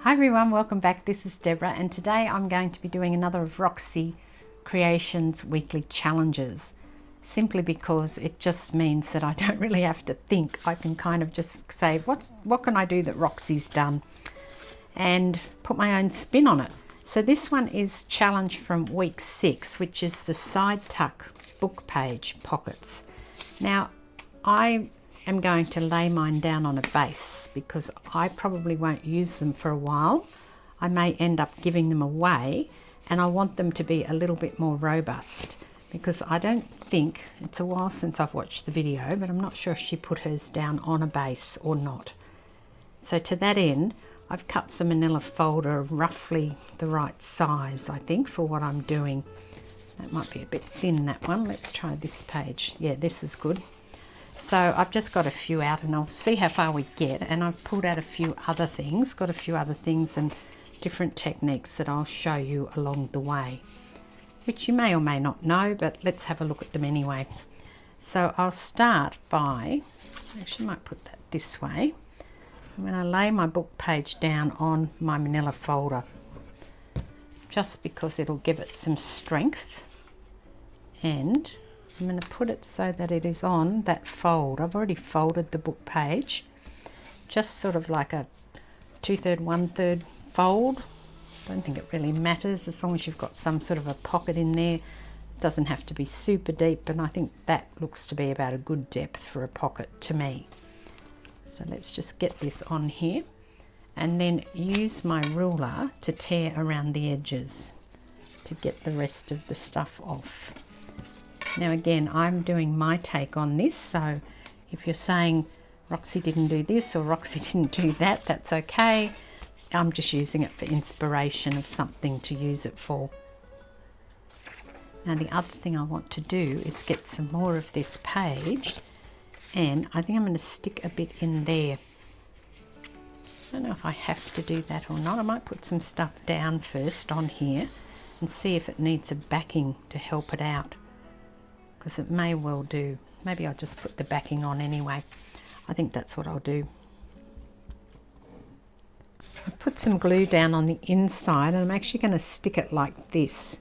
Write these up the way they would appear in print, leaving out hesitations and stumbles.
Hi everyone, welcome back. This is Deborah and today I'm going to be doing another of Roxy Creations weekly challenges, simply because it just means that I don't really have to think. I can kind of just say what can I do that Roxy's done and put my own spin on it. So this one is challenge from week 6, which is the side tuck book page pockets. Now I am going to lay mine down on a base because I probably won't use them for a while. I may end up giving them away, and I want them to be a little bit more robust because I don't think, it's a while since I've watched the video, but I'm not sure if she put hers down on a base or not. So to that end, I've cut some manila folder of roughly the right size, I think, for what I'm doing. That might be a bit thin, that one. Let's try this page. Yeah, this is good. So I've just got a few out and I'll see how far we get, and I've pulled out a few other things, got a few other things and different techniques that I'll show you along the way, which you may or may not know, but let's have a look at them anyway. So I'll start by, actually might put that this way. I'm going to lay my book page down on my manila folder just because it'll give it some strength, and I'm going to put it so that it is on that fold. I've already folded the book page, just sort of like a 2/3, 1/3 fold. I don't think it really matters as long as you've got some sort of a pocket in there. It doesn't have to be super deep, and I think that looks to be about a good depth for a pocket to me. So let's just get this on here and then use my ruler to tear around the edges to get the rest of the stuff off. Now again, I'm doing my take on this, so if you're saying Roxy didn't do this or Roxy didn't do that, that's okay. I'm just using it for inspiration of something to use it for. Now the other thing I want to do is get some more of this page, and I think I'm going to stick a bit in there. I don't know if I have to do that or not. I might put some stuff down first on here and see if it needs a backing to help it out, because it may well do. Maybe I'll just put the backing on anyway. I think that's what I'll do. I put some glue down on the inside, and I'm actually going to stick it like this.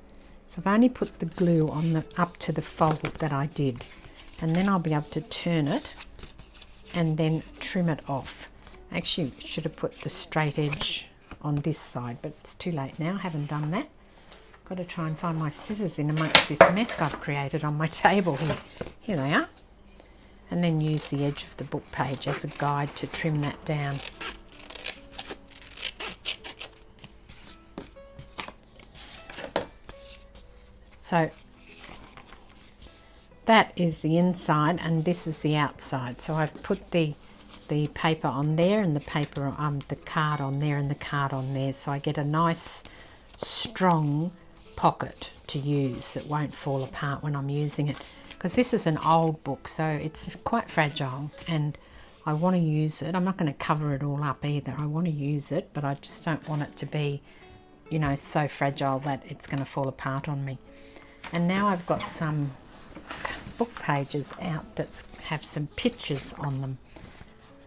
So I've only put the glue on the up to the fold that I did, and then I'll be able to turn it and then trim it off. Actually, should have put the straight edge on this side, but it's too late now. I haven't done that. Got to try and find my scissors in amongst this mess I've created on my table here. Here they are. And then use the edge of the book page as a guide to trim that down. So that is the inside and this is the outside. So I've put the paper on there and the paper, the card on there and the card on there. So I get a nice strong pocket to use that won't fall apart when I'm using it, because this is an old book, so it's quite fragile and I want to use it. I'm not going to cover it all up either. I want to use it, but I just don't want it to be, you know, so fragile that it's going to fall apart on me. And now I've got some book pages out that have some pictures on them,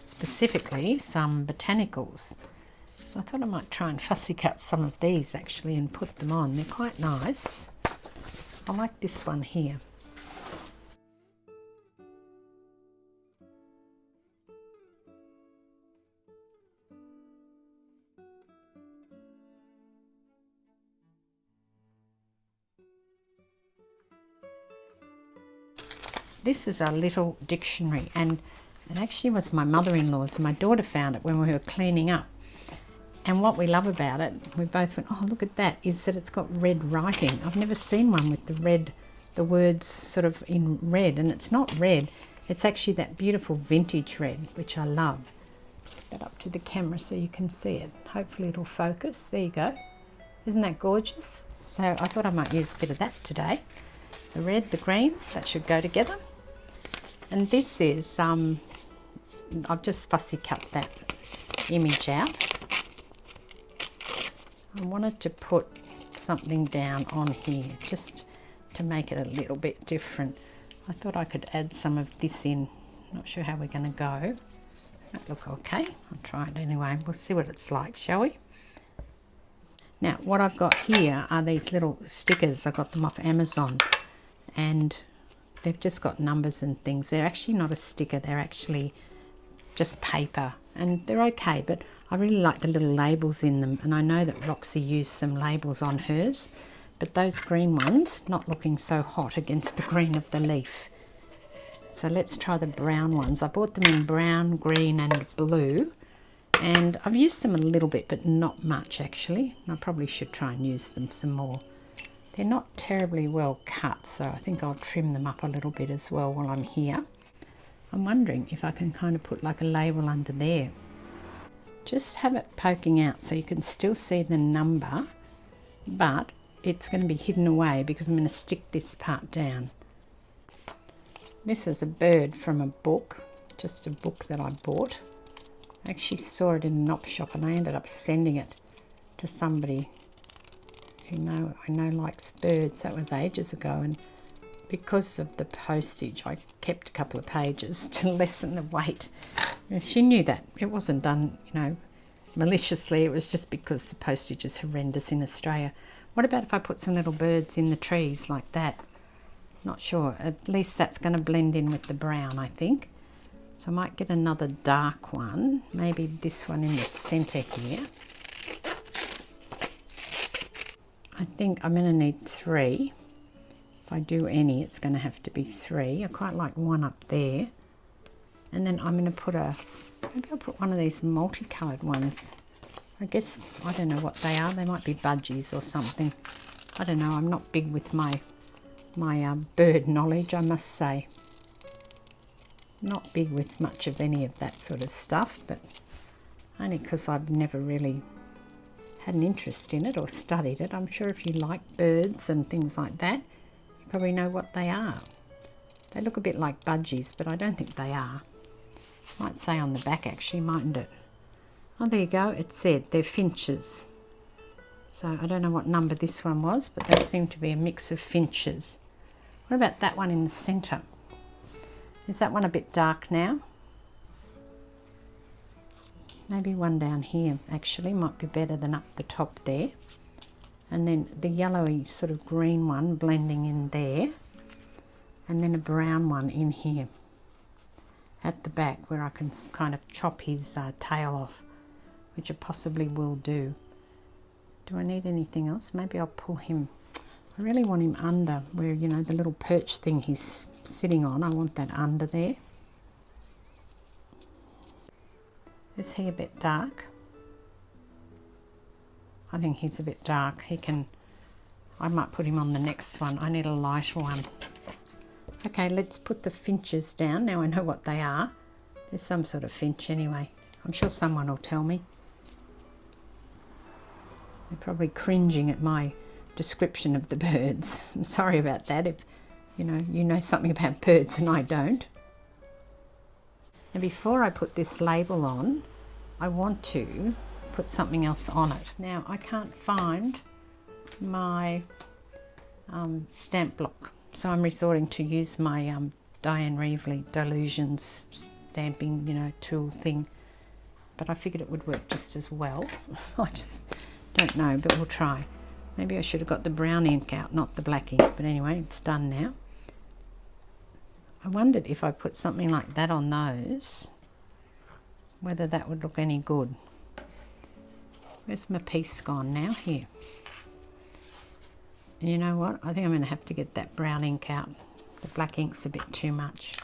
specifically some botanicals. I thought I might try and fussy cut some of these actually and put them on. They're quite nice. I like this one here. This is a little dictionary, and it actually was my mother-in-law's. My daughter found it when we were cleaning up. And what we love about it, we both went, oh, look at that, is that it's got red writing. I've never seen one with the words sort of in red, and it's not red. It's actually that beautiful vintage red, which I love. Put that up to the camera so you can see it. Hopefully it'll focus. There you go. Isn't that gorgeous? So I thought I might use a bit of that today. The red, the green, that should go together. And this is, I've just fussy cut that image out. I wanted to put something down on here just to make it a little bit different. I thought I could add some of this in. Not sure how we're going to go. That look okay. I'll try it anyway. We'll see what it's like, shall we? Now what I've got here are these little stickers. I got them off Amazon, and they've just got numbers and things. They're actually not a sticker, they're actually just paper, and they're okay, but I really like the little labels in them, and I know that Roxy used some labels on hers, but those green ones not looking so hot against the green of the leaf. So let's try the brown ones. I bought them in brown, green and blue, and I've used them a little bit, but not much actually. I probably should try and use them some more. They're not terribly well cut, so I think I'll trim them up a little bit as well while I'm here. I'm wondering if I can kind of put like a label under there. Just have it poking out so you can still see the number, but it's going to be hidden away because I'm going to stick this part down. This is a bird from a book, just a book that I bought. I actually saw it in an op shop and I ended up sending it to somebody who I know likes birds. That was ages ago, and because of the postage I kept a couple of pages to lessen the weight. She knew that. It wasn't done, maliciously. It was just because the postage is horrendous in Australia. What about if I put some little birds in the trees like that? Not sure. At least that's going to blend in with the brown, I think. So I might get another dark one. Maybe this one in the centre here. I think I'm going to need 3. If I do any, it's going to have to be 3. I quite like one up there. And then I'm going to put maybe I'll put one of these multicoloured ones. I guess, I don't know what they are. They might be budgies or something. I don't know. I'm not big with my bird knowledge, I must say. Not big with much of any of that sort of stuff, but only because I've never really had an interest in it or studied it. I'm sure if you like birds and things like that, you probably know what they are. They look a bit like budgies, but I don't think they are. Might say on the back actually, mightn't it? Oh, there you go. It said they're finches. So I don't know what number this one was, but they seem to be a mix of finches. What about that one in the centre? Is that one a bit dark now? Maybe one down here actually might be better than up the top there. And then the yellowy sort of green one blending in there. And then a brown one in here at the back where I can kind of chop his tail off, which I possibly will do. Do I need anything else? Maybe I'll pull him. I really want him under where, the little perch thing he's sitting on. I want that under there. Is he a bit dark? I think he's a bit dark. I might put him on the next one. I need a lighter one. Okay, let's put the finches down. Now I know what they are. There's some sort of finch anyway. I'm sure someone will tell me. They're probably cringing at my description of the birds. I'm sorry about that if you know something about birds and I don't. And before I put this label on, I want to put something else on it. Now I can't find my stamp block, so I'm resorting to use my Diane Reevely Delusions stamping tool thing, but I figured it would work just as well. I just don't know, but we'll try. Maybe I should have got the brown ink out, not the black ink, but anyway, it's done now. I wondered if I put something like that on those, whether that would look any good. Where's my piece gone now? Here. And you know what? I think I'm going to have to get that brown ink out. The black ink's a bit too much.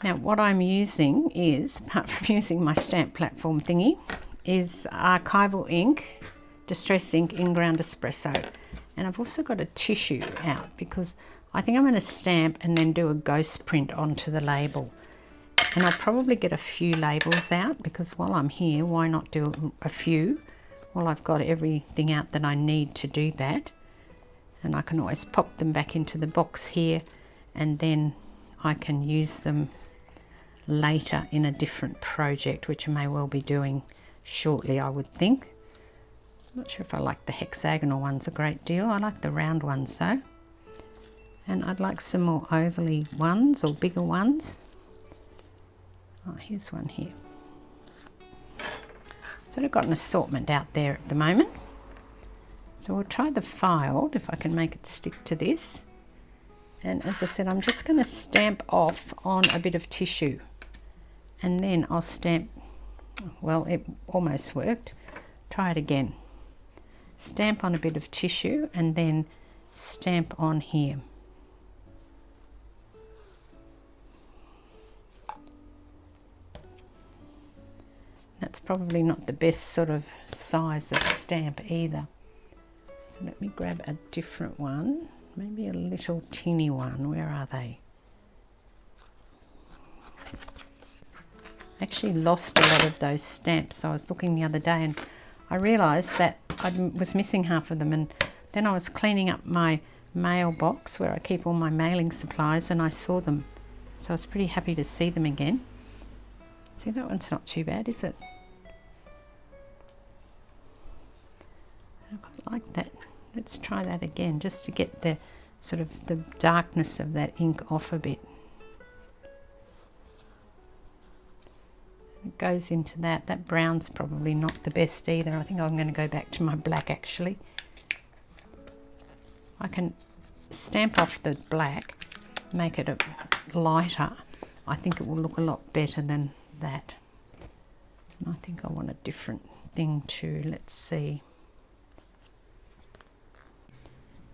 Now what I'm using is, apart from using my stamp platform thingy, is archival ink, distress ink in ground espresso. And I've also got a tissue out because I think I'm going to stamp and then do a ghost print onto the label. And I'll probably get a few labels out because while I'm here, why not do a few while I've got everything out that I need to do that. And I can always pop them back into the box here and then I can use them later in a different project, which I may well be doing shortly, I would think. I'm not sure if I like the hexagonal ones a great deal. I like the round ones though. And I'd like some more ovally ones or bigger ones. Oh, here's one here. Sort of got an assortment out there at the moment. So we'll try the filed, if I can make it stick to this. And as I said, I'm just going to stamp off on a bit of tissue. And then I'll stamp, well, it almost worked. Try it again. Stamp on a bit of tissue and then stamp on here. That's probably not the best sort of size of stamp either. So let me grab a different one, maybe a little teeny one. Where are they? I actually lost a lot of those stamps. I was looking the other day and I realised that I was missing half of them, and then I was cleaning up my mailbox where I keep all my mailing supplies and I saw them. So I was pretty happy to see them again. See, that one's not too bad, is it? I quite like that. Let's try that again, just to get the sort of the darkness of that ink off a bit. It goes into that. That brown's probably not the best either. I think I'm going to go back to my black actually. I can stamp off the black, make it a lighter. I think it will look a lot better than that. And I think I want a different thing too. Let's see.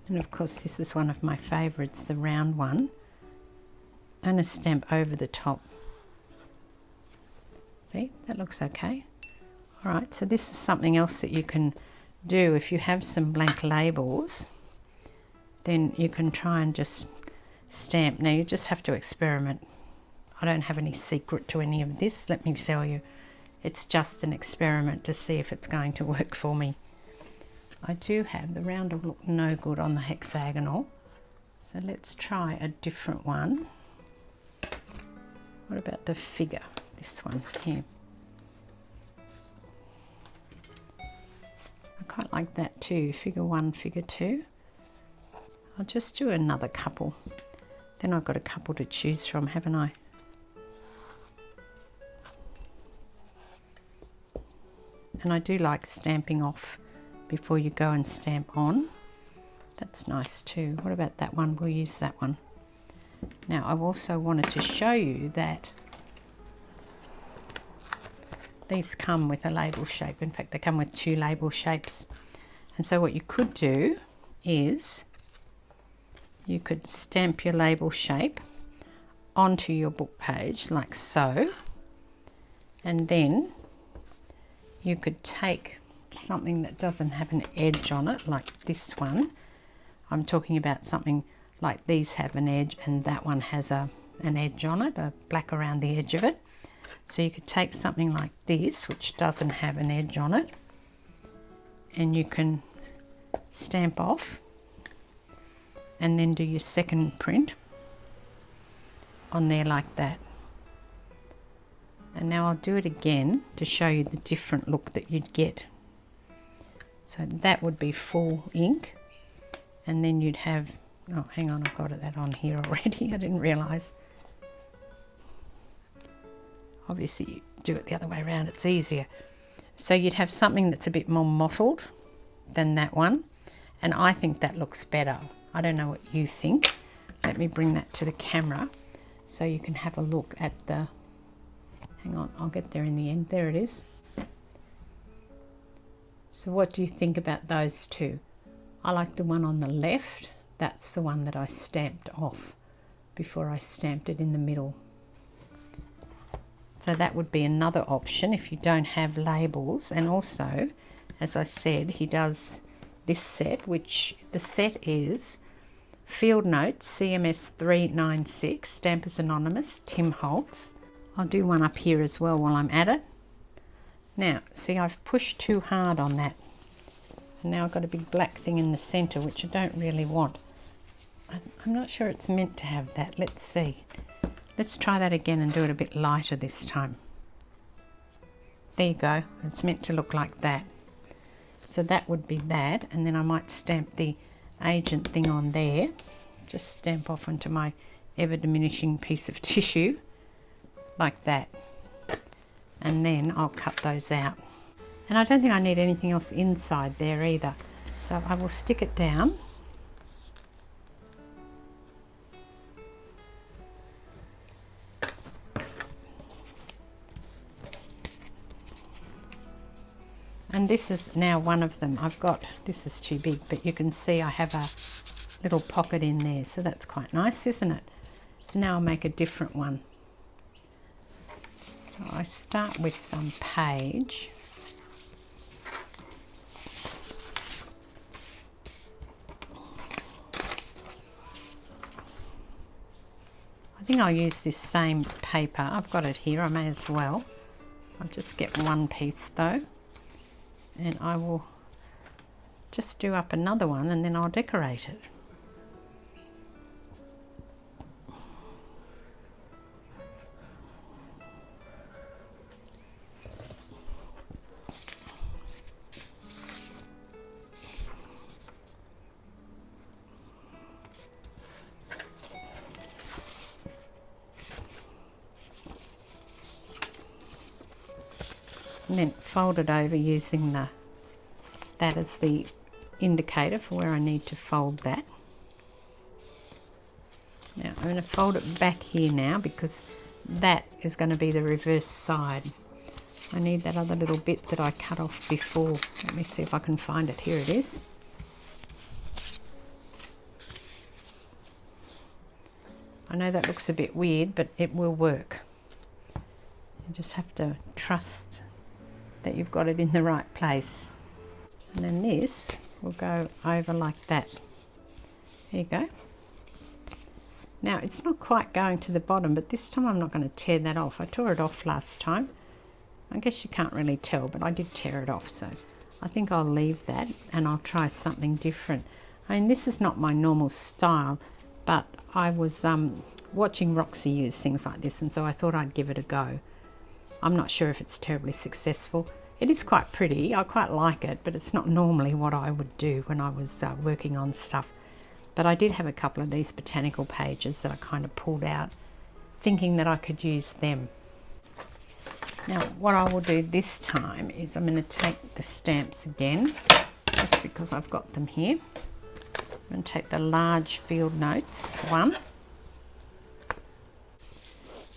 And of course this is one of my favourites, the round one. I'm going to stamp over the top. See, that looks okay. Alright, so this is something else that you can do if you have some blank labels. Then you can try and just stamp. Now you just have to experiment. I don't have any secret to any of this, let me tell you. It's just an experiment to see if it's going to work for me. I do have, the round will look no good on the hexagonal. So let's try a different one. What about the figure? This one here. I quite like that too, figure 1, figure 2. I'll just do another couple. Then I've got a couple to choose from, haven't I? And I do like stamping off before you go and stamp on. That's nice too. What about that one? We'll use that one. Now I've also wanted to show you that these come with a label shape. In fact, they come with 2 label shapes. And so what you could do is you could stamp your label shape onto your book page like so. And then you could take something that doesn't have an edge on it, like this one. I'm talking about something like these have an edge and that one has an edge on it, a black around the edge of it. So you could take something like this, which doesn't have an edge on it, and you can stamp off and then do your second print on there like that. And now I'll do it again to show you the different look that you'd get. So that would be full ink, and then you'd have, oh hang on, I've got that on here already, I didn't realise. Obviously you do it the other way around, it's easier. So you'd have something that's a bit more mottled than that one, and I think that looks better. I don't know what you think. Let me bring that to the camera so you can have a look at the, hang on, I'll get there in the end. There it is. So what do you think about those two? I like the one on the left. That's the one that I stamped off before I stamped it in the middle. So that would be another option if you don't have labels. And also, as I said, he does this set, which the set is Field Notes CMS 396, Stampers Anonymous, Tim Holtz. I'll do one up here as well while I'm at it. Now, see, I've pushed too hard on that. And now I've got a big black thing in the centre, which I don't really want. I'm not sure it's meant to have that. Let's see. Let's try that again and do it a bit lighter this time. There you go. It's meant to look like that. So that would be that. And then I might stamp the agent thing on there. Just stamp off onto my ever diminishing piece of tissue like that. And then I'll cut those out. And I don't think I need anything else inside there either. So I will stick it down. And this is now one of them. I've got, this is too big, but you can see I have a little pocket in there. So that's quite nice, isn't it? And now I'll make a different one. So I start with some page. I think I'll use this same paper. I've got it here, I may as well. I'll just get one piece though. And I will just do up another one and then I'll decorate it. And then fold it over using that as the indicator for where I need to fold that. Now I'm going to fold it back here now because that is going to be the reverse side. I need that other little bit that I cut off before. Let me see if I can find it. Here it is. I know that looks a bit weird, but it will work. You just have to trust that you've got it in the right place. And then this will go over like that. There you go. Now it's not quite going to the bottom, but this time I'm not going to tear that off. I tore it off last time. I guess you can't really tell, but I did tear it off, so I think I'll leave that and I'll try something different. I mean, this is not my normal style, but I was watching Roxy use things like this, and so I thought I'd give it a go. I'm not sure if it's terribly successful. It is quite pretty, I quite like it, but it's not normally what I would do when I was working on stuff. But I did have a couple of these botanical pages that I kind of pulled out, thinking that I could use them. Now what I will do this time is I'm going to take the stamps again, just because I've got them here. I'm going to take the large field notes one,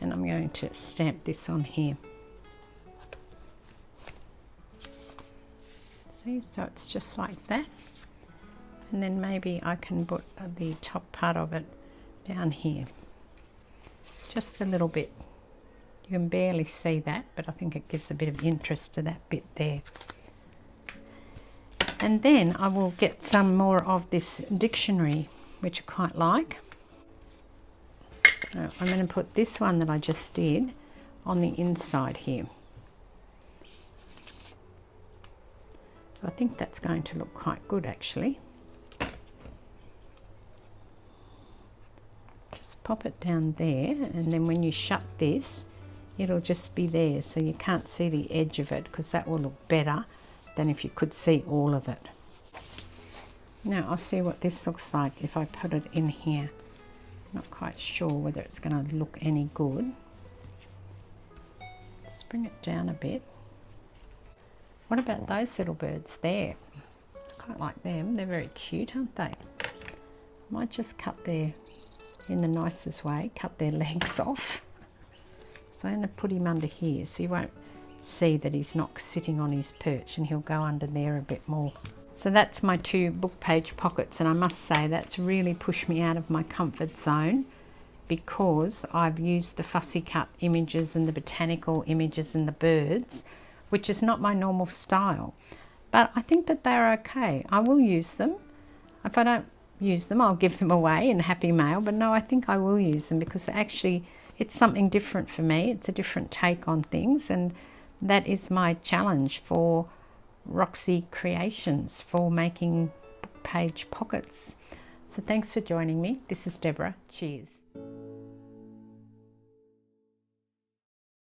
and I'm going to stamp this on here. See, so it's just like that, and then maybe I can put the top part of it down here, just a little bit. You can barely see that, but I think it gives a bit of interest to that bit there. And then I will get some more of this dictionary, which I quite like. Now, I'm going to put this one that I just did on the inside here. I think that's going to look quite good actually. Just pop it down there, and then when you shut this, it'll just be there, so you can't see the edge of it, because that will look better than if you could see all of it. Now I'll see what this looks like if I put it in here. Not quite sure whether it's going to look any good. Let's bring it down a bit. What about those little birds there? I quite like them. They're very cute, aren't they? I might just cut their, in the nicest way, cut their legs off. So I'm going to put him under here so you won't see that he's not sitting on his perch, and he'll go under there a bit more. So that's my two book page pockets, and I must say that's really pushed me out of my comfort zone, because I've used the fussy cut images and the botanical images and the birds, which is not my normal style. But I think that they're okay. I will use them. If I don't use them, I'll give them away in Happy Mail. But no, I think I will use them, because actually it's something different for me. It's a different take on things, and that is my challenge for Roxy Creations, for making book page pockets. So thanks for joining me. This is Deborah. Cheers.